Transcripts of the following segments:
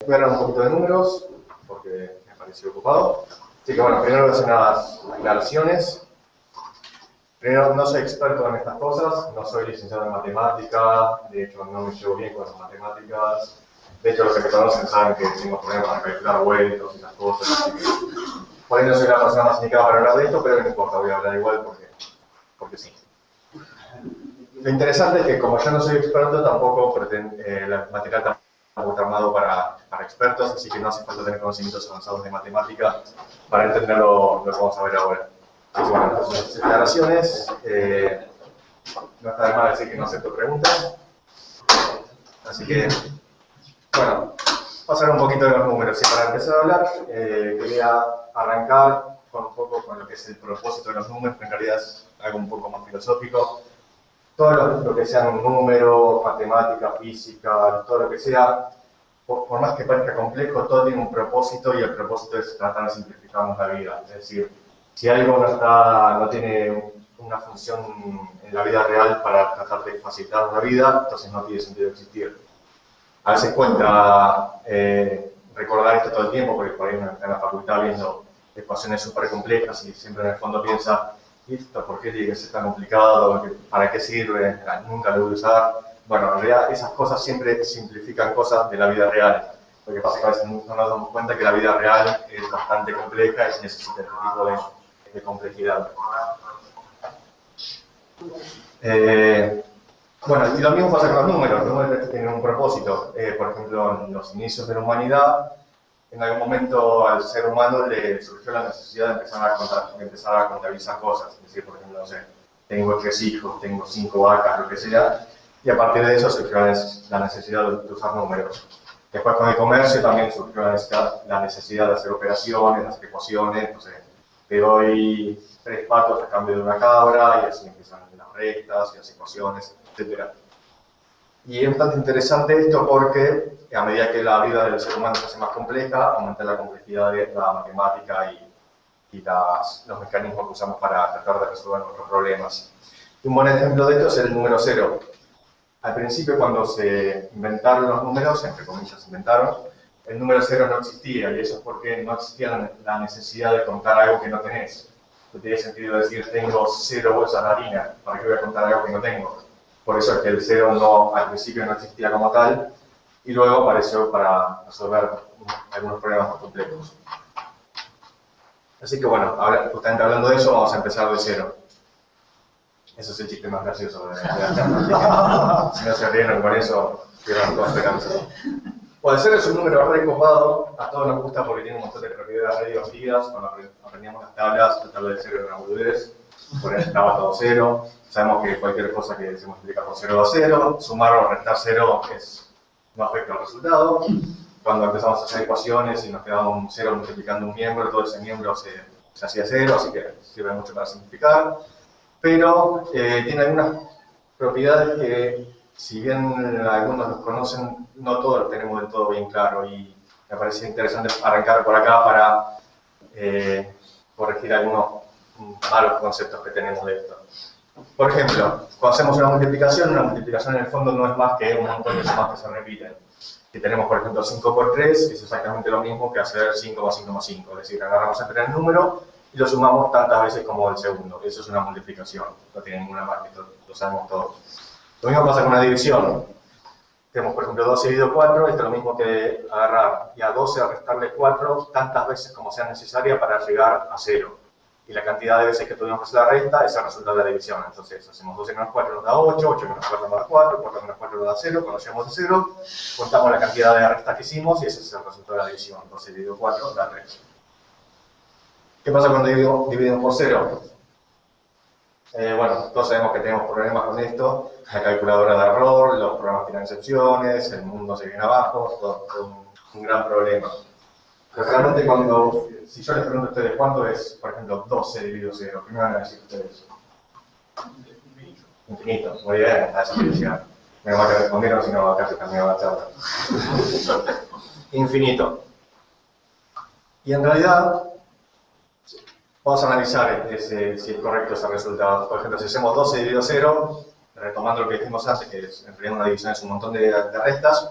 voy a hablar un poquito de números, porque me pareció ocupado. Así que bueno, primero voy a hacer unas aclaraciones. Primero, no soy experto en estas cosas, no soy licenciado en matemática, de hecho no me llevo bien con las matemáticas. De hecho, los que me conocen saben que tengo problemas para calcular vueltos y esas cosas, así que por ahí no soy la persona más indicada para hablar de esto, pero no importa, voy a hablar igual porque sí. Lo interesante es que como yo no soy experto, tampoco el material tampoco está armado para expertos, así que no hace falta tener conocimientos avanzados de matemática para entender lo que vamos a ver ahora. Así que bueno, las declaraciones, no está de más decir que no acepto preguntas, así que bueno, pasar un poquito de los números. Y para empezar a hablar, quería arrancar con un poco con lo que es el propósito de los números, que en realidad es algo un poco más filosófico. Todo lo que sea un número, matemática, física, todo lo que sea, por más que parezca complejo, todo tiene un propósito y el propósito es tratar de simplificarnos la vida. Es decir, si algo no tiene una función en la vida real para tratar de facilitar la vida, entonces no tiene sentido existir. A veces cuenta recordar esto todo el tiempo, porque por ahí uno está en la facultad viendo ecuaciones súper complejas y siempre en el fondo piensa, ¿y esto por qué tiene que ser tan complicado? ¿Para qué sirve? Nunca lo voy a usar. Bueno, en realidad esas cosas siempre simplifican cosas de la vida real. Lo que pasa es que a veces no nos damos cuenta que la vida real es bastante compleja y necesita este tipo de complejidad. Bueno, y lo mismo pasa con los números tienen un propósito. Por ejemplo, en los inicios de la humanidad, en algún momento al ser humano le surgió la necesidad de empezar a contabilizar cosas. Es decir, por ejemplo, no sé, tengo 3 hijos, tengo 5 vacas, lo que sea, y a partir de eso surgió la necesidad de usar números. Después con el comercio también surgió la necesidad de hacer operaciones, de hacer ecuaciones, no sé, te doy 3 patos a cambio de una cabra, y así empiezan las rectas y las ecuaciones, etc. Y es bastante interesante esto porque a medida que la vida del ser humano se hace más compleja, aumenta la complejidad de la matemática y los mecanismos que usamos para tratar de resolver nuestros problemas. Y un buen ejemplo de esto es el número 0. Al principio, cuando se inventaron los números, entre comillas inventaron, el número 0 no existía, y eso es porque no existía la necesidad de contar algo que no tenés. No tiene sentido decir, tengo 0 bolsas de harina, ¿para qué voy a contar algo que no tengo? Por eso es que el 0 al principio no existía como tal, y luego apareció para resolver algunos problemas más complejos. Así que bueno, ahora justamente hablando de eso, vamos a empezar de 0. Eso es el chiste más gracioso de la charla. Si no se rieron con eso, pierdan toda esperanza. Pues el 0 es un número recopado, a todos nos gusta porque tiene un montón de propiedades re divertidas. Cuando aprendíamos las tablas, la tabla de 0 era una boludez, por ahí estaba todo 0. Sabemos que cualquier cosa que se multiplica por 0 da 0, sumar o restar 0 no afecta al resultado. Cuando empezamos a hacer ecuaciones y nos quedaba un 0 multiplicando un miembro, todo ese miembro se hacía 0, así que sirve mucho para simplificar. Pero tiene algunas propiedades que, si bien algunos los conocen, no todos los tenemos del todo bien claro, y me parecía interesante arrancar por acá para corregir algunos malos conceptos que tenemos de esto. Por ejemplo, cuando hacemos una multiplicación en el fondo no es más que un montón de sumas que se repiten. Si tenemos, por ejemplo, 5 por 3, es exactamente lo mismo que hacer 5 más 5 más 5. Es decir, agarramos el primer número y lo sumamos tantas veces como el segundo. Eso es una multiplicación, no tiene ninguna más, lo sabemos todos. Lo mismo pasa con una división. Tenemos, por ejemplo, 12 dividido 4, esto es lo mismo que agarrar y a 12 restarle 4 tantas veces como sea necesaria para llegar a 0. Y la cantidad de veces que tuvimos que hacer la resta es el resultado de la división. Entonces, hacemos 12 menos 4 nos da 8, 8 menos 4 nos da 4, 4 menos 4 nos da 0. Cuando llegamos a 0, contamos la cantidad de restas que hicimos y ese es el resultado de la división. 12 dividido 4 da 3. ¿Qué pasa cuando dividimos por 0? Bueno, todos sabemos que tenemos problemas con esto. La calculadora da error, los programas tienen excepciones, el mundo se viene abajo, todo un gran problema. Pero realmente si yo les pregunto a ustedes cuánto es, por ejemplo, 12 dividido 0, ¿qué me van a decir ustedes? Infinito, muy bien, a esa felicidad. Me van a responder, si no, acá se termina la charla. Infinito. Y en realidad, vamos a analizar si es correcto ese resultado. Por ejemplo, si hacemos 12 dividido 0, retomando lo que dijimos antes, que en realidad una división es un montón de restas,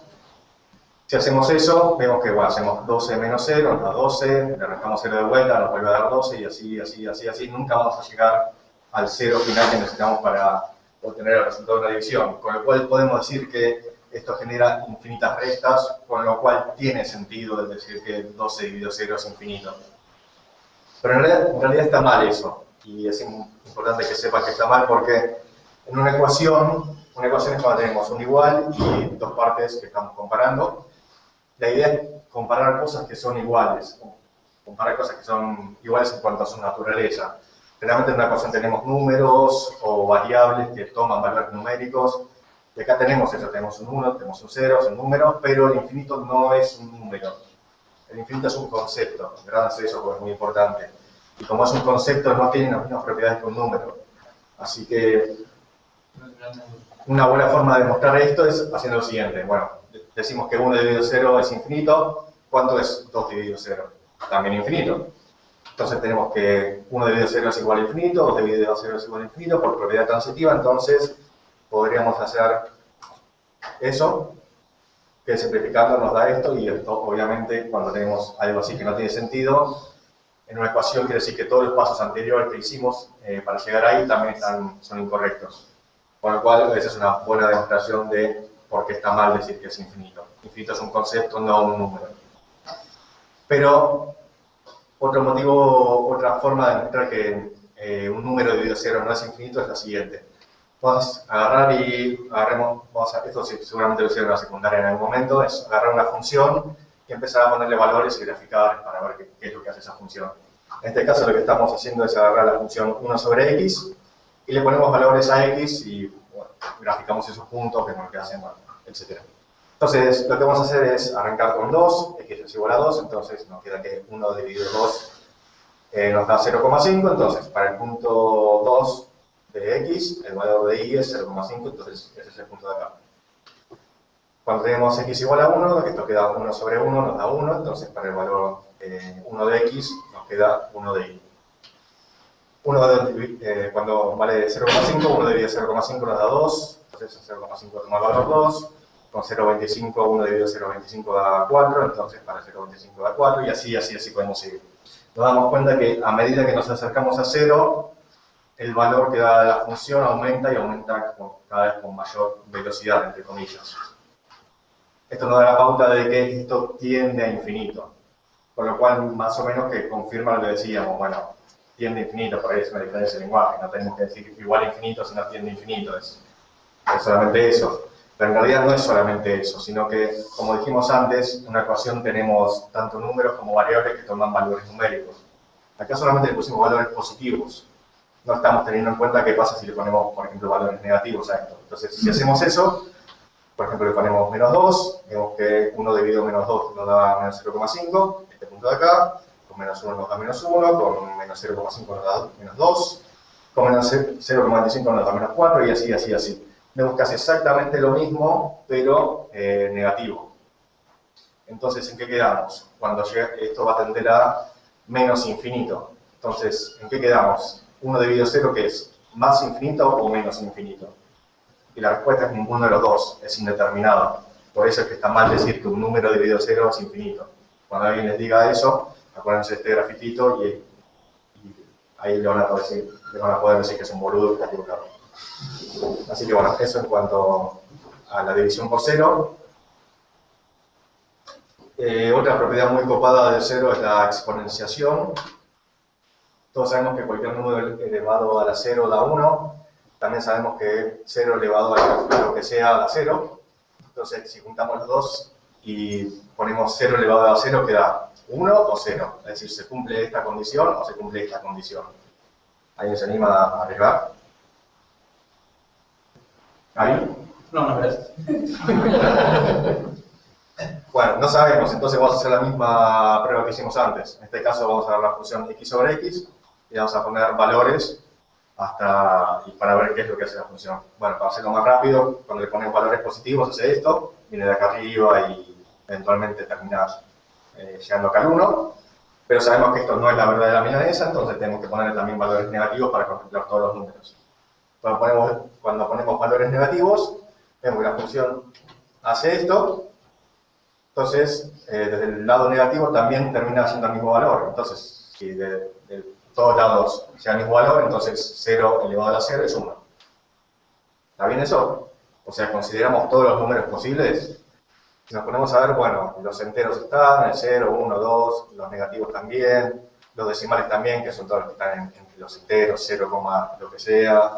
Si hacemos eso, vemos que bueno, hacemos 12 menos 0, nos da 12, le restamos 0 de vuelta, nos vuelve a dar 12 y así, así, así, así. Nunca vamos a llegar al 0 final que necesitamos para obtener el resultado de una división. Con lo cual podemos decir que esto genera infinitas restas, con lo cual tiene sentido el decir que 12 dividido 0 es infinito. Pero en realidad está mal eso. Y es importante que sepan que está mal porque en una ecuación es cuando tenemos un igual y dos partes que estamos comparando. La idea es comparar cosas que son iguales, comparar cosas que son iguales en cuanto a su naturaleza. Generalmente en una ecuación tenemos números o variables que toman valores numéricos, y acá tenemos eso, tenemos un 1, tenemos un 0, es un número, pero el infinito no es un número. El infinito es un concepto, grábense eso porque es muy importante. Y como es un concepto, no tiene las mismas propiedades que un número. Así que una buena forma de demostrar esto es haciendo lo siguiente. Bueno, decimos que 1 dividido 0 es infinito. ¿Cuánto es 2 dividido 0? También infinito. Entonces tenemos que 1 dividido 0 es igual a infinito, 2 dividido 0 es igual a infinito, por propiedad transitiva. Entonces podríamos hacer eso, que simplificando nos da esto, y esto obviamente cuando tenemos algo así que no tiene sentido, en una ecuación quiere decir que todos los pasos anteriores que hicimos para llegar ahí también son incorrectos. Con lo cual, esa es una buena demostración de por qué está mal decir que es infinito. Infinito es un concepto, no un número. Pero, otro motivo, otra forma de demostrar que un número dividido 0 no es infinito es la siguiente. Vamos a agarrar y esto seguramente lo hicieron en la secundaria en algún momento, es agarrar una función y empezar a ponerle valores y graficar para ver qué es lo que hace esa función. En este caso lo que estamos haciendo es agarrar la función 1 sobre x y le ponemos valores a x y bueno, graficamos esos puntos, vemos lo que hacen, etc. Entonces lo que vamos a hacer es arrancar con 2, x es igual a 2, entonces nos queda que 1 dividido 2 nos da 0,5, entonces para el punto 2 de x, el valor de y es 0,5, entonces ese es el punto de acá. Cuando tenemos x igual a 1, esto queda 1 sobre 1, nos da 1, entonces para el valor 1 de x nos queda 1 de y. Cuando vale 0,5, 1 dividido 0,5 nos da 2, entonces 0,5 toma el valor 2, con 0,25, 1 dividido 0,25 da 4, entonces para 0,25 da 4, y así podemos seguir. Nos damos cuenta que a medida que nos acercamos a 0, el valor que da la función aumenta y aumenta cada vez con mayor velocidad, entre comillas. Esto nos da la pauta de que esto tiende a infinito, con lo cual más o menos que confirma lo que decíamos, bueno, tiende a infinito, por ahí es una diferencia de lenguaje, no tenemos que decir igual a infinito sino tiende a infinito, es solamente eso. Pero en realidad no es solamente eso, sino que, como dijimos antes, en una ecuación tenemos tanto números como variables que toman valores numéricos. Acá solamente le pusimos valores positivos. No estamos teniendo en cuenta qué pasa si le ponemos, por ejemplo, valores negativos a esto. Entonces, si hacemos eso, por ejemplo, le ponemos menos 2, vemos que 1 dividido menos 2 nos da menos 0,5, este punto de acá, con menos 1 nos da menos 1, con menos 0,5 nos da menos 2, con menos 0,25 nos da menos 4, y así. Vemos que hace exactamente lo mismo, pero negativo. Entonces, ¿en qué quedamos? Cuando llegue, esto va a tender a menos infinito. Entonces, ¿en qué quedamos? 1 dividido 0, ¿qué es? ¿Más infinito o menos infinito? Y la respuesta es ninguno de los dos, es indeterminado. Por eso es que está mal decir que un número dividido 0 es infinito. Cuando alguien les diga eso, acuérdense de este grafitito y ahí le van a poder decir que es un boludo que está equivocado. Así que bueno, eso en cuanto a la división por 0. Otra propiedad muy copada del 0 es la exponenciación. Todos sabemos que cualquier número elevado a la 0 da 1. También sabemos que 0 elevado a lo que sea da 0. Entonces, si juntamos los dos y ponemos 0 elevado a 0, queda 1 o 0. Es decir, ¿se cumple esta condición o se cumple esta condición? ¿Alguien se anima a arriesgar? ¿Ahí? No, gracias. Bueno, no sabemos, entonces vamos a hacer la misma prueba que hicimos antes. En este caso vamos a dar la función x sobre x y vamos a poner valores y para ver qué es lo que hace la función. Bueno, para hacerlo más rápido, cuando le ponemos valores positivos hace esto, viene de acá arriba y eventualmente termina llegando acá al 1. Pero sabemos que esto no es la verdadera milanesa, entonces tenemos que ponerle también valores negativos para contemplar todos los números. Cuando ponemos valores negativos, vemos que la función hace esto. Entonces, desde el lado negativo también termina siendo el mismo valor. Entonces, si de todos lados sea el mismo valor, entonces 0 elevado a la 0 es 1. ¿Está bien eso? O sea, consideramos todos los números posibles. Si nos ponemos a ver, bueno, los enteros están, el 0, 1, 2, los negativos también, los decimales también, que son todos los que están entre los enteros, 0, lo que sea.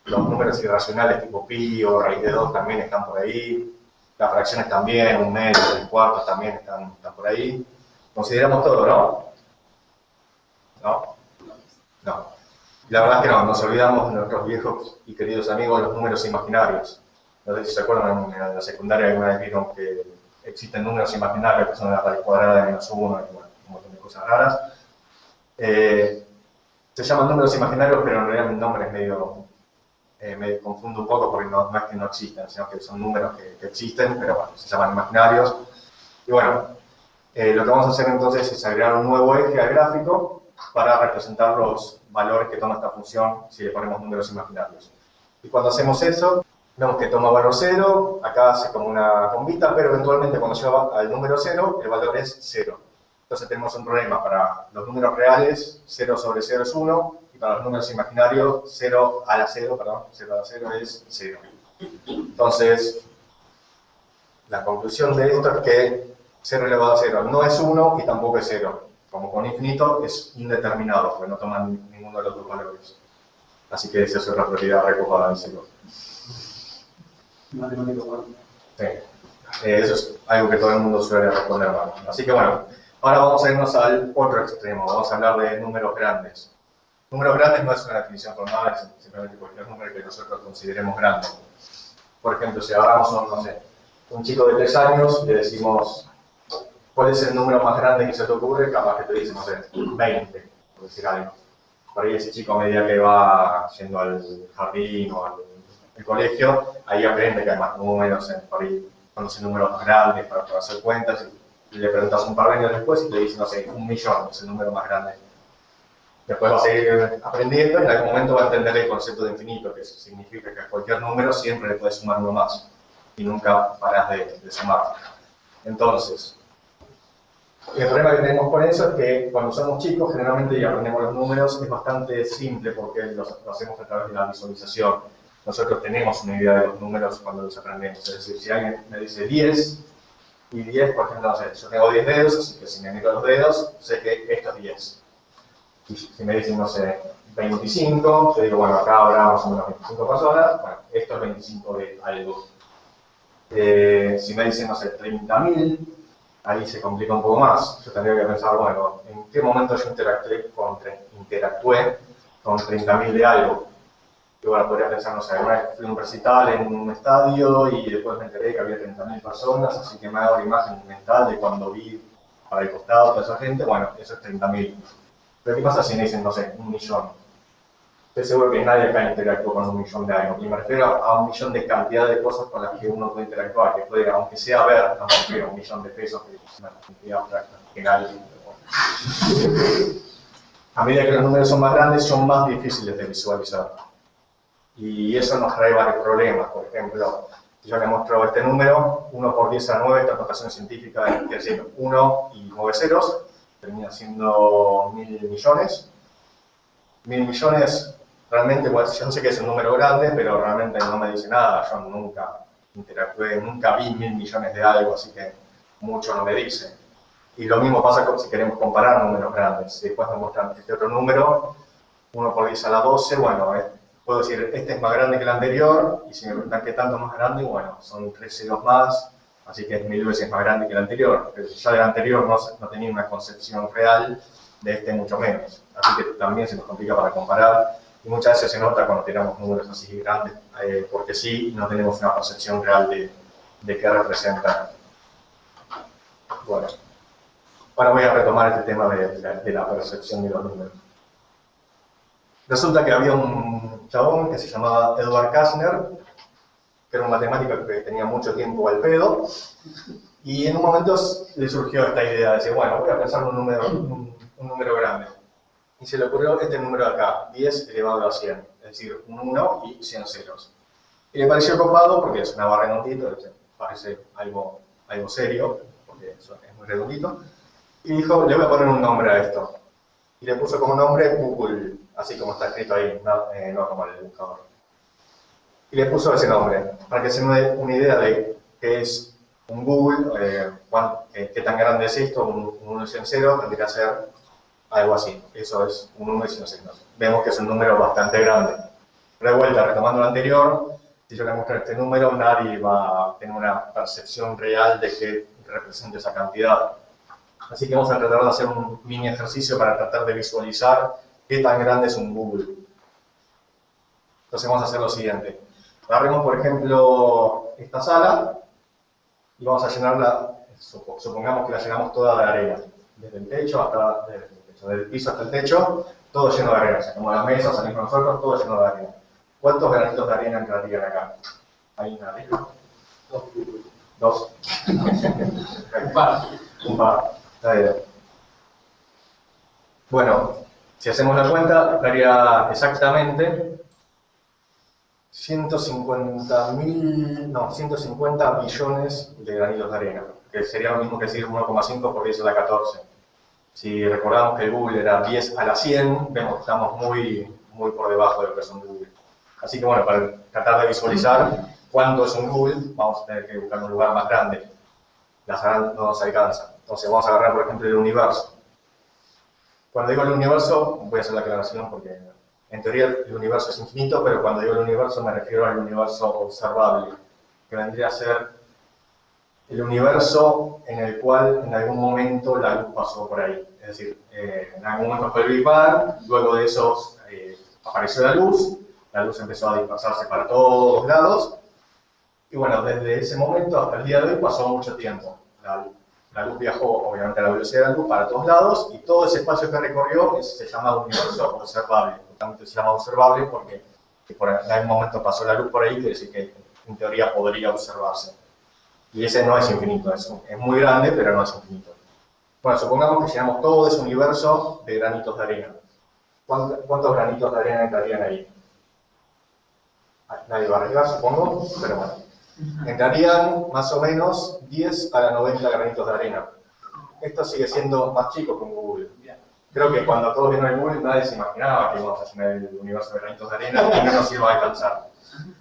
Los números irracionales tipo pi o raíz de 2 también están por ahí. Las fracciones también, un medio, 3/4 también están por ahí. Consideramos todo, ¿no? ¿No? No. La verdad es que no, nos olvidamos de nuestros viejos y queridos amigos, los números imaginarios. No sé si se acuerdan, en la secundaria alguna vez vieron que existen números imaginarios, que son la raíz cuadrada de -1, y bueno, un montón de cosas raras. Se llaman números imaginarios, pero en realidad el nombre es me confundo un poco porque no es que no existan, sino que son números que existen, pero bueno, se llaman imaginarios. Y bueno, lo que vamos a hacer entonces es agregar un nuevo eje al gráfico para representar los valores que toma esta función si le ponemos números imaginarios. Y cuando hacemos eso, vemos que toma valor 0, acá hace como una bombita, pero eventualmente cuando llega al número 0, el valor es 0. Entonces tenemos un problema para los números reales, 0 sobre 0 es 1, y para los números imaginarios, 0 a la 0 es 0. Entonces, la conclusión de esto es que 0 elevado a 0 no es 1 y tampoco es 0. Como con infinito es indeterminado, porque no toman ninguno de los dos valores. Así que esa es otra propiedad recopada en 0. Matemático bueno. Sí. Eso es algo que todo el mundo suele responder mal. Así que bueno, ahora vamos a irnos al otro extremo. Vamos a hablar de números grandes. Números grandes no es una definición formal, es simplemente cualquier número que nosotros consideremos grande. Por ejemplo, si agarramos un chico de 3 años y le decimos ¿cuál es el número más grande que se te ocurre? Capaz que te dice, no sé, 20, por decir algo. Por ahí ese chico a medida que va yendo al jardín o al colegio, ahí aprende que hay más números, por ahí conoce números más grandes para hacer cuentas y le preguntas un par de años después y te dice, no sé, 1.000.000 es el número más grande. Después va a seguir aprendiendo y en algún momento va a entender el concepto de infinito, que significa que a cualquier número siempre le puedes sumar uno más y nunca paras de sumar. Entonces, el problema que tenemos con eso es que cuando somos chicos, generalmente y aprendemos los números, es bastante simple porque lo hacemos a través de la visualización. Nosotros tenemos una idea de los números cuando los aprendemos. Es decir, si alguien me dice 10, y 10, por ejemplo, no sé, yo tengo 10 dedos, así que si me miro los dedos, sé que esto es 10. Y si me dicen, no sé, 25, yo digo, bueno, acá habrá más o menos 25 personas, bueno, esto es 25 de algo. Si me dicen, no sé, 30.000, ahí se complica un poco más. Yo tendría que pensar, bueno, ¿en qué momento yo interactué con 30.000 de algo? Y bueno, podría pensar, no sé, alguna vez fui a un recital en un estadio y después me enteré que había 30.000 personas, así que me hago una imagen mental de cuando vi para el costado toda esa gente, bueno, eso es 30.000. Pero ¿qué pasa si me dicen, no sé, 1.000.000? Estoy seguro que nadie acá interactuó con 1.000.000 de algo. Y me refiero a 1.000.000 de cantidad de cosas con las que uno puede interactuar, que puede, aunque sea ver, no sé, 1.000.000 de pesos, que es una cantidad abstracta, que nadie. A medida que los números son más grandes, son más difíciles de visualizar. Y eso nos trae varios problemas. Por ejemplo, si yo le muestro este número, 1 por 10 a la 9, esta notación científica, quiere decir 1 y 9 ceros, termina siendo 1.000.000.000. 1.000.000.000, realmente, bueno, yo sé que es un número grande, pero realmente no me dice nada. Yo nunca interactué, nunca vi 1.000.000.000 de algo, así que mucho no me dice. Y lo mismo pasa si queremos comparar números grandes. Si después me muestran este otro número, 1 por 10 a la 12, bueno, puedo decir, este es más grande que el anterior, y si me preguntan qué tanto más grande, bueno, son 3 ceros más, así que es 1.000 veces más grande que el anterior. Pero ya del anterior no tenía una concepción real, de este mucho menos. Así que también se nos complica para comparar, y muchas veces se nota cuando tiramos números así grandes, porque sí, no tenemos una percepción real de qué representan. Bueno, ahora voy a retomar este tema de la percepción de los números. Resulta que había un chabón que se llamaba Edward Kastner, que era un matemático que tenía mucho tiempo al pedo, y en un momento le surgió esta idea de decir, bueno, voy a pensar un número grande. Y se le ocurrió este número de acá, 10 elevado a 100, es decir, un 1 y 100 ceros. Y le pareció copado porque es una barra redondita, parece algo serio, porque eso es muy redondito, y dijo, le voy a poner un nombre a esto. Y le puso como nombre Google, así como está escrito ahí, no como el buscador. Y le puso ese nombre, para que se me dé una idea de qué es un Google, qué tan grande es esto, un 1 y un 0, tendría que ser algo así. Eso es un 1 y un 0. Vemos que es un número bastante grande. Pero de vuelta, retomando lo anterior, si yo le muestro este número, nadie va a tener una percepción real de qué representa esa cantidad. Así que vamos a tratar de hacer un mini ejercicio para tratar de visualizar qué tan grande es un Google. Entonces vamos a hacer lo siguiente. Agarremos, por ejemplo, esta sala y vamos a llenarla, supongamos que la llenamos toda de arena. Desde el techo hasta, desde el piso hasta el techo, todo lleno de arena. Sacamos las mesas, salimos nosotros, todo lleno de arena. ¿Cuántos granitos de arena entrarían acá? ¿Hay una arriba? Dos. Un par. Un par. Está bien. Bueno, si hacemos la cuenta, daría exactamente 150 millones de granitos de arena, que sería lo mismo que decir 1,5 por 10 a la 14. Si recordamos que el Google era 10 a la 100, vemos que estamos muy por debajo de lo que es un Google. Así que bueno, para tratar de visualizar cuánto es un Google, vamos a tener que buscar un lugar más grande. La sala no nos alcanza. Entonces vamos a agarrar, por ejemplo, el universo. Cuando digo el universo, voy a hacer la aclaración porque en teoría el universo es infinito, pero cuando digo el universo me refiero al universo observable, que vendría a ser el universo en el cual en algún momento la luz pasó por ahí. Es decir, en algún momento fue el Big Bang, luego de eso apareció la luz empezó a dispersarse para todos lados, y bueno, desde ese momento hasta el día de hoy pasó mucho tiempo. La luz viajó, obviamente, a la velocidad de la luz para todos lados, y todo ese espacio que recorrió se llama universo observable. Justamente se llama observable porque en algún momento pasó la luz por ahí, quiere decir que en teoría podría observarse. Y ese no es infinito, es muy grande, pero no es infinito. Bueno, supongamos que llenamos todo ese universo de granitos de arena. ¿Cuántos granitos de arena entrarían ahí? Nadie va a arriesgar, supongo, pero bueno. Entrarían más o menos 10 a la 90 granitos de arena. Esto sigue siendo más chico que un Google. Creo que cuando todos vieron el Google nadie se imaginaba que íbamos a llenar el universo de granitos de arena y no nos iba a alcanzar.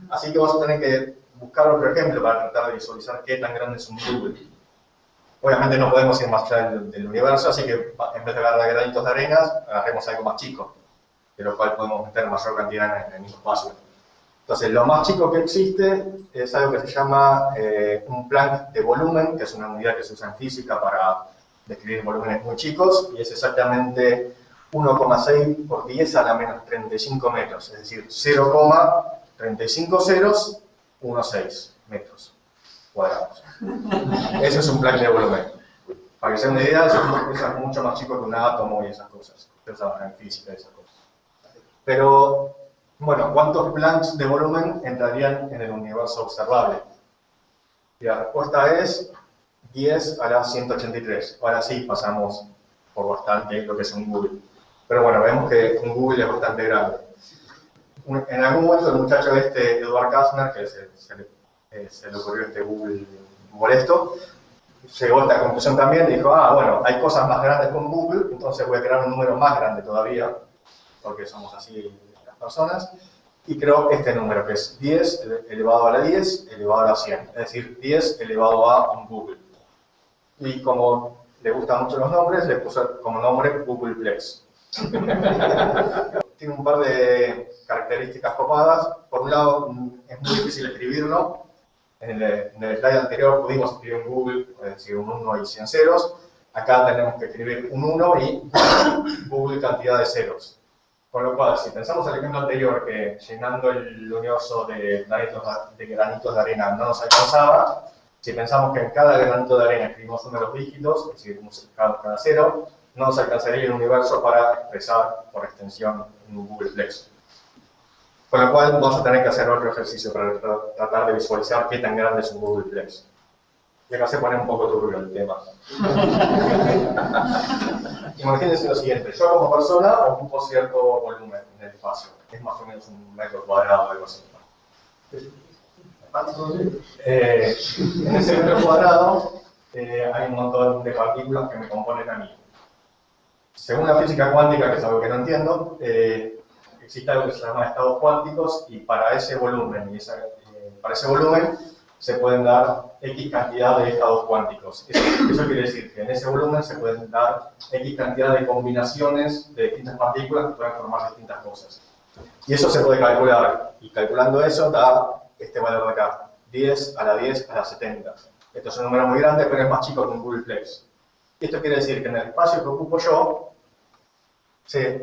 Así que vamos a tener que buscar otro ejemplo para tratar de visualizar qué tan grande es un Google. Obviamente no podemos ir más allá del universo, así que en vez de agarrar granitos de arena, agarremos algo más chico, de lo cual podemos meter mayor cantidad en el mismo espacio. Entonces, lo más chico que existe es algo que se llama un Planck de volumen, que es una unidad que se usa en física para describir volúmenes muy chicos, y es exactamente 1,6 por 10 a la menos 35 metros, es decir, 0,35 ceros, 1,6 metros cuadrados. Eso es un Planck de volumen. Para que se den una idea, eso es mucho más chico que un átomo y esas cosas. Ustedes trabajan en física y esas cosas. Pero, bueno, ¿cuántos Plancks de volumen entrarían en el universo observable? Y la respuesta es 10 a la 183. Ahora sí pasamos por bastante lo que es un Google. Pero bueno, vemos que un Google es bastante grande. En algún momento el muchacho Edward Kastner, que se le ocurrió este Google molesto, llegó a esta conclusión también y dijo, bueno, hay cosas más grandes que un Google, entonces voy a crear un número más grande todavía, porque somos así las personas, y creo este número, que es 10 elevado a la 10 elevado a la 100, es decir, 10 elevado a un Google. Y como le gustan mucho los nombres, le puse como nombre Googleplex. Tiene un par de características copadas. Por un lado, es muy difícil escribirlo. En el slide anterior pudimos escribir un Google, es decir, un 1 y 100 ceros. Acá tenemos que escribir un 1 y Google cantidad de ceros. Con lo cual, si pensamos en el ejemplo anterior, que llenando el universo de granitos de arena no nos alcanzaba, si pensamos que en cada granito de arena escribimos números dígitos, es decir, cada cero, no nos alcanzaría el universo para expresar por extensión un Googleplex. Con lo cual vamos a tener que hacer otro ejercicio para tratar de visualizar qué tan grande es un Googleplex. Y acá se pone un poco turbio el tema. Imagínense lo siguiente, yo como persona ocupo cierto volumen en el espacio, es más o menos un metro cuadrado o algo así. En ese metro cuadrado hay un montón de partículas que me componen a mí. Según la física cuántica, que es algo que no entiendo, existe algo que se llama estados cuánticos y para ese volumen, se pueden dar X cantidad de estados cuánticos. Eso quiere decir que en ese volumen se pueden dar X cantidad de combinaciones de distintas partículas que pueden formar distintas cosas. Y eso se puede calcular, y calculando eso da este valor de acá, 10 a la 10 a la 70. Esto es un número muy grande, pero es más chico que un Googleplex. Esto quiere decir que en el espacio que ocupo yo,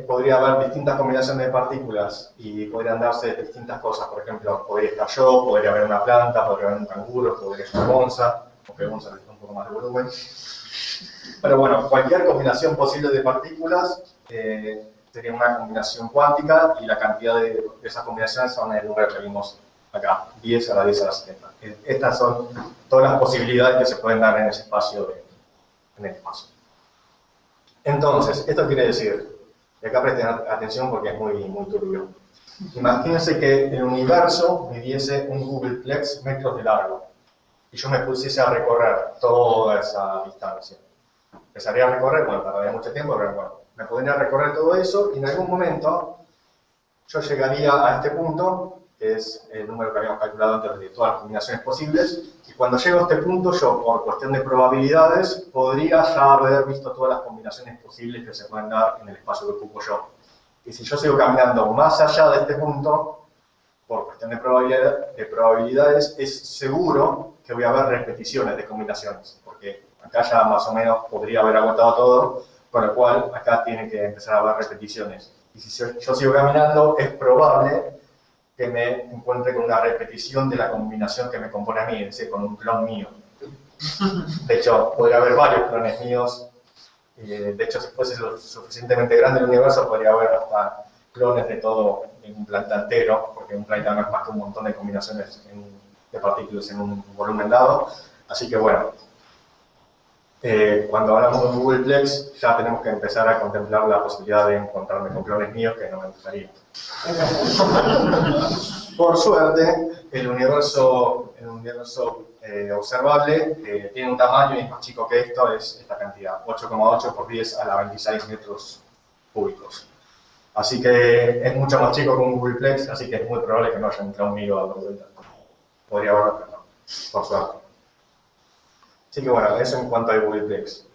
podría haber distintas combinaciones de partículas y podrían darse distintas cosas. Por ejemplo, podría estar yo, podría haber una planta, podría haber un canguro, podría ser una bonza, aunque bonza necesita un poco más de volumen. Pero bueno, cualquier combinación posible de partículas sería una combinación cuántica y la cantidad de esas combinaciones son el número que vimos acá, 10 a la 10 a la 70. Estas son todas las posibilidades que se pueden dar en ese espacio, en el espacio. Entonces, esto quiere decir, y acá presten atención porque es muy turbio. Imagínense que el universo midiese un Googleplex metros de largo y yo me pusiese a recorrer toda esa distancia. Empezaría a recorrer, bueno, tardaría mucho tiempo, pero bueno, me podría recorrer todo eso y en algún momento yo llegaría a este punto, que es el número que habíamos calculado antes de todas las combinaciones posibles, y cuando llego a este punto yo, por cuestión de probabilidades, podría ya haber visto todas las combinaciones posibles que se pueden dar en el espacio que ocupo yo. Y si yo sigo caminando más allá de este punto, por cuestión de probabilidades, es seguro que voy a ver repeticiones de combinaciones, porque acá ya más o menos podría haber agotado todo, con lo cual acá tiene que empezar a haber repeticiones. Y si yo sigo caminando, es probable que me encuentre con una repetición de la combinación que me compone a mí, es decir, con un clon mío. De hecho, podría haber varios clones míos. De hecho, si fuese lo suficientemente grande el universo, podría haber hasta clones de todo en un planeta entero, porque un planeta no es más que un montón de combinaciones de partículas en un volumen dado. Así que bueno, cuando hablamos de un Googleplex, ya tenemos que empezar a contemplar la posibilidad de encontrarme con clones míos que no me gustaría. Por suerte, el universo observable tiene un tamaño y es más chico que esto, es esta cantidad, 8,8 por 10 a la 26 metros cúbicos. Así que es mucho más chico que un Googleplex, así que es muy probable que no haya un clon mío dando vuelta. Podría haberlo, pero no, por suerte. Así que bueno, eso en cuanto al Googleplex.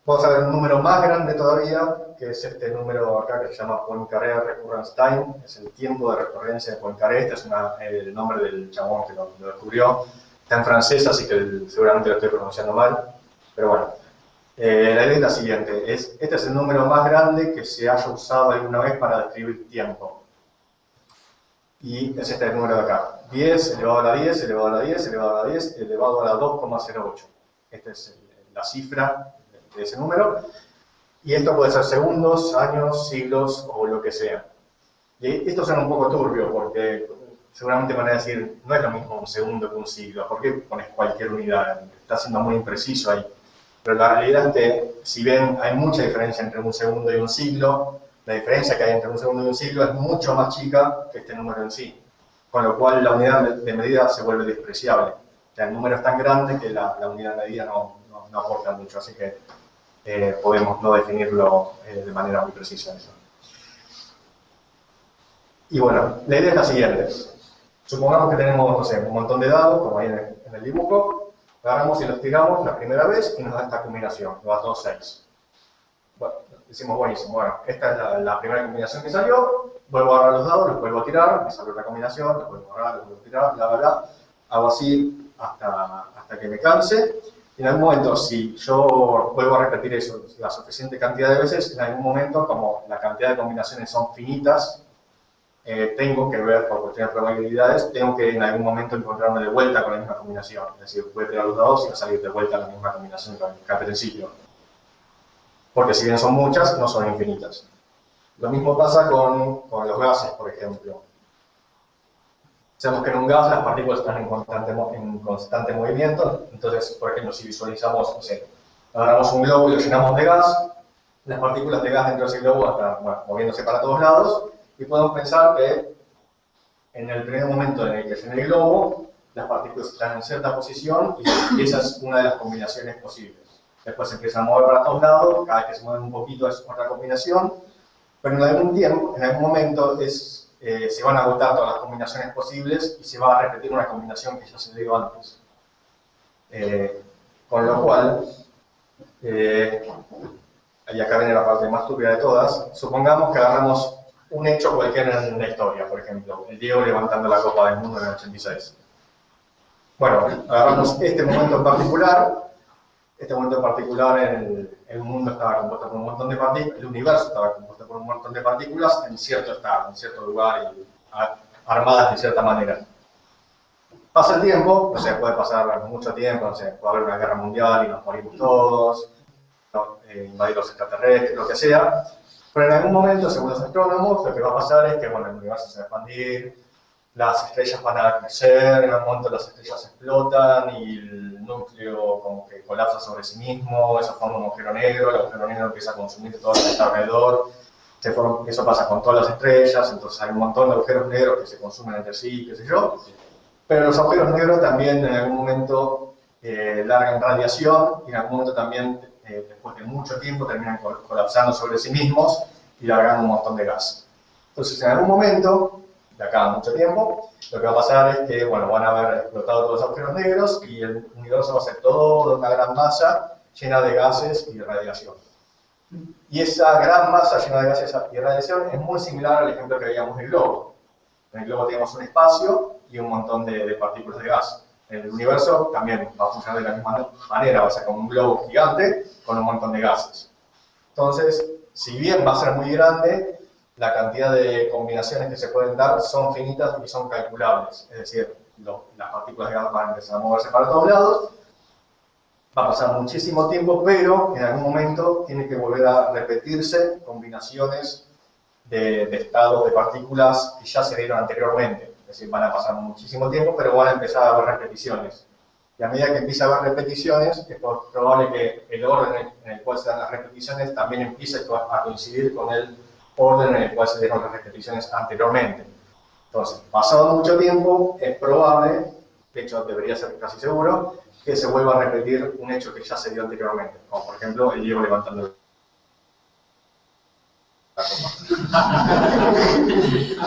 Vamos a ver un número más grande todavía, que es este número acá que se llama Poincaré Recurrence Time, es el tiempo de recurrencia de Poincaré, este es el nombre del chabón que lo descubrió. Está en francés, así que seguramente lo estoy pronunciando mal, pero bueno. La idea es la siguiente, este es el número más grande que se haya usado alguna vez para describir tiempo. Y es este el número de acá, 10 elevado a la 10, elevado a la 10, elevado a la 10, elevado a la 2,08. Esta es la cifra de ese número. Y esto puede ser segundos, años, siglos o lo que sea. Y esto suena un poco turbio porque seguramente van a decir, no es lo mismo un segundo que un siglo, ¿por qué pones cualquier unidad? Está siendo muy impreciso ahí. Pero la realidad es que, si bien hay mucha diferencia entre un segundo y un siglo, la diferencia que hay entre un segundo y un siglo es mucho más chica que este número en sí. Con lo cual la unidad de medida se vuelve despreciable. O sea, el número es tan grande que la unidad de medida no aporta mucho, así que podemos no definirlo de manera muy precisa eso. Y bueno, la idea es la siguiente. Supongamos que tenemos, no sé, un montón de dados, como ahí en el dibujo, agarramos y los tiramos la primera vez y nos da esta combinación, nos da 2, 6. Bueno, decimos buenísimo, bueno, esta es la primera combinación que salió, vuelvo a agarrar los dados, los vuelvo a tirar, me sale otra combinación, los vuelvo a agarrar, los vuelvo a tirar, bla, bla, bla. Hago así hasta que me canse. Y en algún momento, si yo vuelvo a repetir eso la suficiente cantidad de veces, en algún momento, como la cantidad de combinaciones son finitas, tengo que ver, por cuestiones de probabilidades, tengo que en algún momento encontrarme de vuelta con la misma combinación. Es decir, voy a tirar los dados y va a salir de vuelta la misma combinación que al principio. Porque si bien son muchas, no son infinitas. Lo mismo pasa con los gases, por ejemplo. Sabemos que en un gas las partículas están en constante movimiento, entonces, por ejemplo, si visualizamos, no sé, agarramos un globo y lo llenamos de gas, las partículas de gas dentro de ese globo están moviéndose para todos lados, y podemos pensar que en el primer momento en el que llene el globo, las partículas están en cierta posición y esa es una de las combinaciones posibles. Después se empiezan a mover para todos lados, cada vez que se mueven un poquito es otra combinación, pero en algún tiempo, en algún momento se van a agotar todas las combinaciones posibles y se va a repetir una combinación que ya se dio antes. Con lo cual, y acá viene la parte más turbia de todas, supongamos que agarramos un hecho cualquiera en la historia, por ejemplo, el Diego levantando la Copa del Mundo en el 86. Bueno, agarramos este momento en particular, el mundo estaba compuesto por un montón de partículas, el universo estaba compuesto por un montón de partículas en cierto estado, en cierto lugar y armadas de cierta manera. Pasa el tiempo, no sé, puede pasar mucho tiempo, no sé, puede haber una guerra mundial y nos morimos todos, ¿no? Invadir los extraterrestres, lo que sea, pero en algún momento, según los astrónomos, lo que va a pasar es que bueno, el universo se va a expandir, las estrellas van a crecer, en un momento las estrellas explotan y el núcleo como que colapsa sobre sí mismo, eso forma un agujero negro, el agujero negro empieza a consumir todo lo que está alrededor, eso pasa con todas las estrellas, entonces hay un montón de agujeros negros que se consumen entre sí, qué sé yo, pero los agujeros negros también en algún momento largan radiación y en algún momento también, después de mucho tiempo, terminan colapsando sobre sí mismos y largan un montón de gas. Entonces en algún momento, de acá a mucho tiempo, lo que va a pasar es que bueno, van a haber explotado todos los agujeros negros y el universo va a ser toda una gran masa llena de gases y de radiación. Y esa gran masa llena de gases y radiación es muy similar al ejemplo que veíamos del globo. En el globo tenemos un espacio y un montón de partículas de gas. En el universo también va a funcionar de la misma manera, va a ser como un globo gigante con un montón de gases. Entonces, si bien va a ser muy grande, la cantidad de combinaciones que se pueden dar son finitas y son calculables. Es decir, las partículas de gas van a empezar a moverse para todos lados, va a pasar muchísimo tiempo, pero en algún momento tiene que volver a repetirse combinaciones de estados de partículas que ya se dieron anteriormente. Es decir, van a pasar muchísimo tiempo, pero van a empezar a haber repeticiones. Y a medida que empieza a haber repeticiones, es probable que el orden en el cual se dan las repeticiones también empiece a coincidir con el orden en el cual se dieron las repeticiones anteriormente. Entonces, pasado mucho tiempo, es probable, de hecho debería ser casi seguro, que se vuelva a repetir un hecho que ya se dio anteriormente, como por ejemplo el Diego levantando la copa.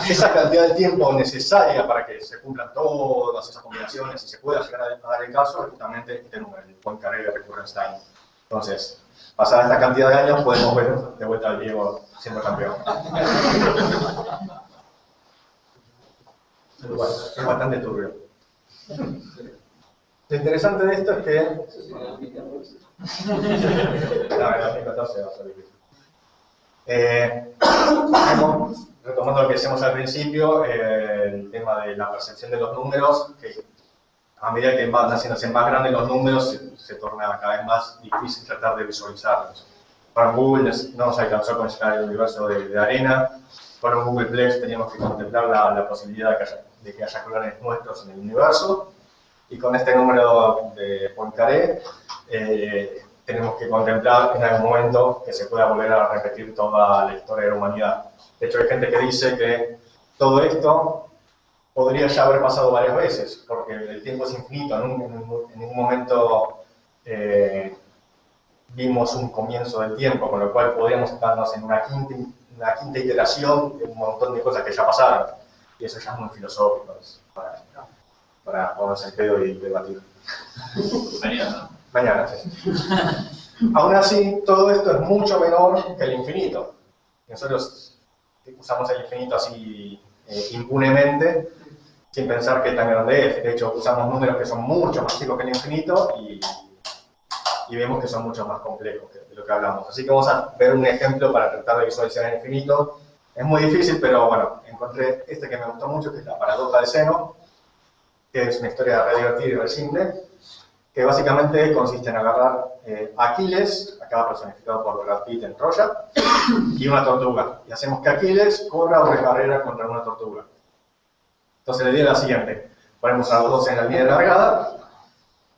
Esa cantidad de tiempo necesaria para que se cumplan todas esas combinaciones y se pueda llegar a dar el caso es justamente este número, el Poincaré de Recurrence-Time. Entonces, pasada esta cantidad de años, podemos ver de vuelta al Diego siendo campeón. Bueno, es bastante turbio. Lo interesante de esto es que... La verdad, 2014 va a ser difícil. Retomando lo que decíamos al principio, el tema de la percepción de los números, que a medida que van haciéndose más grandes los números, se torna cada vez más difícil tratar de visualizarlos. Para Google no nos alcanzó con llegar el universo de arena, para un Google Plex teníamos que contemplar la posibilidad de que haya clones nuestros en el universo, y con este número de Poincaré tenemos que contemplar en algún momento que se pueda volver a repetir toda la historia de la humanidad. De hecho, hay gente que dice que todo esto podría ya haber pasado varias veces, porque el tiempo es infinito. En un momento vimos un comienzo del tiempo, con lo cual podríamos estarnos en una quinta iteración de un montón de cosas que ya pasaron. Y eso ya es muy filosófico, para ponerse el pedo y debatir. Mañana, sí. Aún así, todo esto es mucho menor que el infinito. Nosotros usamos el infinito así impunemente, sin pensar qué tan grande es. De hecho, usamos números que son mucho más chicos que el infinito y vemos que son mucho más complejos de lo que hablamos. Así que vamos a ver un ejemplo para tratar de visualizar el infinito. Es muy difícil, pero bueno, encontré este que me gustó mucho, que es la paradoja de Zeno, que es una historia re divertida y re simple, que básicamente consiste en agarrar a Aquiles, acá personificado por Brad Pitt en Troya, y una tortuga. Y hacemos que Aquiles corra una carrera contra una tortuga. Entonces la idea es la siguiente: ponemos a los dos en la línea largada,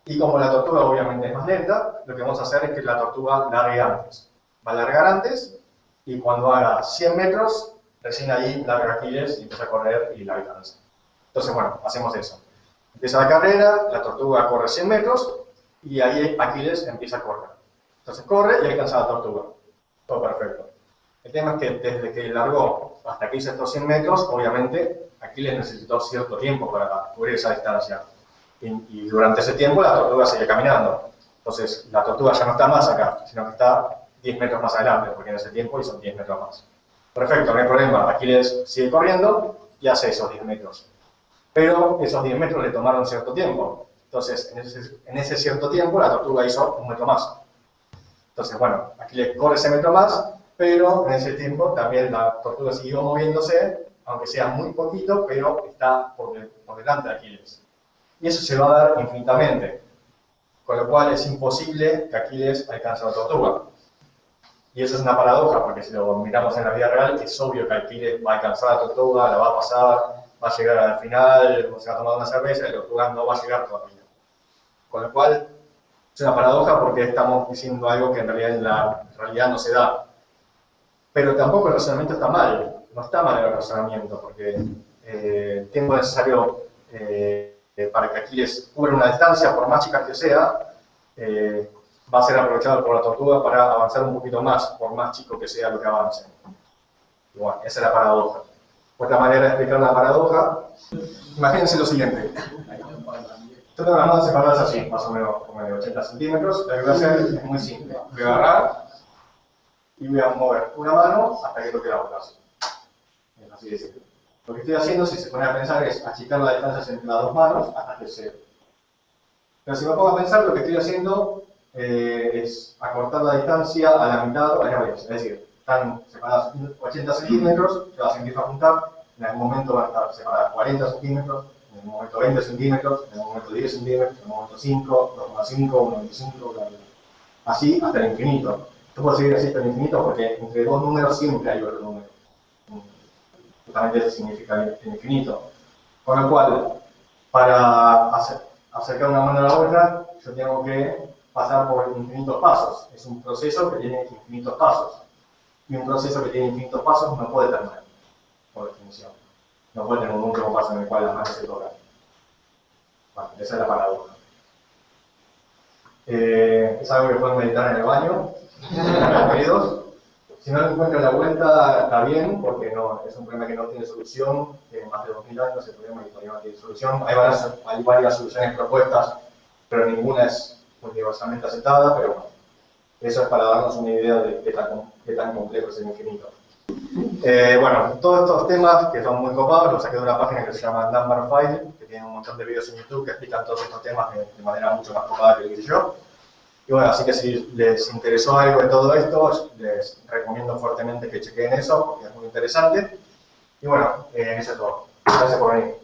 y como la tortuga obviamente es más lenta, lo que vamos a hacer es que la tortuga largue antes. Va a largar antes, y cuando haga 100 metros, recién ahí larga Aquiles y empieza a correr y la alcanza. Entonces, bueno, hacemos eso. Empieza la carrera, la tortuga corre 100 metros y ahí Aquiles empieza a correr. Entonces corre y alcanza a la tortuga. Todo perfecto. El tema es que desde que largó hasta que hizo estos 100 metros, obviamente Aquiles necesitó cierto tiempo para cubrir esa distancia. Y durante ese tiempo la tortuga seguía caminando. Entonces la tortuga ya no está más acá, sino que está 10 metros más adelante, porque en ese tiempo hizo 10 metros más. Perfecto, no hay problema. Aquiles sigue corriendo y hace esos 10 metros. Pero esos 10 metros le tomaron cierto tiempo. Entonces, en ese cierto tiempo, la tortuga hizo 1 metro más. Entonces, bueno, Aquiles corre ese metro más, pero en ese tiempo también la tortuga siguió moviéndose, aunque sea muy poquito, pero está por delante de Aquiles. Y eso se va a dar infinitamente. Con lo cual es imposible que Aquiles alcance a la tortuga. Y eso es una paradoja, porque si lo miramos en la vida real, es obvio que Aquiles va a alcanzar a la tortuga, la va a pasar, va a llegar al final, se va a tomar una cerveza y la tortuga no va a llegar todavía. Con lo cual, es una paradoja porque estamos diciendo algo que en realidad no se da. Pero tampoco el razonamiento está mal. No está mal el razonamiento, porque el tiempo necesario para que Aquiles cubra una distancia, por más chica que sea, va a ser aprovechado por la tortuga para avanzar un poquito más, por más chico que sea lo que avance. Y bueno, esa es la paradoja. Otra manera de explicar la paradoja, imagínense lo siguiente. Yo tengo las manos separadas así, más o menos como de 80 centímetros. Lo que voy a hacer es muy simple. Voy a agarrar y voy a mover una mano hasta que toque la otra. Es así de simple. Lo que estoy haciendo, si se pone a pensar, es achicar la distancia entre las dos manos hasta que cero. Pero si me pongo a pensar, lo que estoy haciendo es acortar la distancia a la mitad o al revés. Es decir, están separadas 80 centímetros, se las empiezo a juntar, en algún momento van a estar separadas 40 centímetros, en el momento 20 centímetros, en el momento 10 centímetros, en el momento 5, 2,5, 1,25, bla, bla. Así hasta el infinito. Esto puede seguir así hasta el infinito porque entre dos números siempre hay otro número. Justamente eso significa el infinito. Con lo cual, para acercar una mano a la otra, yo tengo que pasar por infinitos pasos. Es un proceso que tiene infinitos pasos. Y un proceso que tiene infinitos pasos no puede terminar, por definición. No puede tener un último paso en el cual las manos se tocan. Bueno, esa es la paradoja. Es algo que pueden meditar en el baño, queridos. Si no encuentran la vuelta, está bien, porque no, es un problema que no tiene solución. Tiene más de 2000 años el problema y todavía no tiene solución. Hay varias soluciones propuestas, pero ninguna es universalmente aceptada. Pero bueno, eso es para darnos una idea de qué tan complejo es el infinito. Bueno, todos estos temas que son muy copados los saqué de una página que se llama Number File, que tiene un montón de videos en YouTube que explican todos estos temas de manera mucho más copada que lo que hice yo. Y bueno, así que si les interesó algo de todo esto, les recomiendo fuertemente que chequen eso, porque es muy interesante. Y bueno, eso es todo. Gracias por venir.